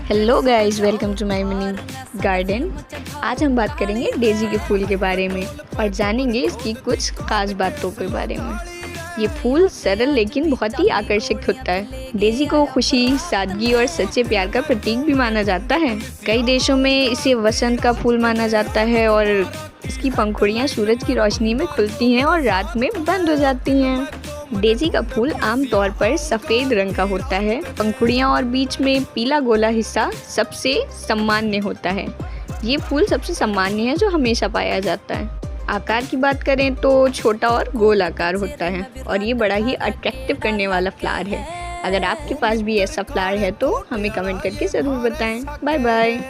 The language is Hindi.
Hello guys, welcome to my mini garden. आज हम बात करेंगे डेजी के फूल के बारे में और जानेंगे इसकी कुछ खास बातों के बारे में। ये फूल सरल लेकिन बहुत ही आकर्षक होता है। डेजी को खुशी, सादगी और सच्चे प्यार का प्रतीक भी माना जाता है। कई देशों में इसे वसंत का फूल माना जाता है और इसकी पंखुड़ियाँ सूरज की रोशनी में खुलती हैं और रात में बंद हो जाती हैं। डेजी का फूल आमतौर पर सफ़ेद रंग का होता है। पंखुड़ियाँ और बीच में पीला गोला हिस्सा सबसे सामान्य होता है। ये फूल सबसे सामान्य है जो हमेशा पाया जाता है। आकार की बात करें तो छोटा और गोल आकार होता है और ये बड़ा ही अट्रैक्टिव करने वाला फ्लावर है। अगर आपके पास भी ऐसा फ्लावर है तो हमें कमेंट करके ज़रूर बताएं। Bye bye.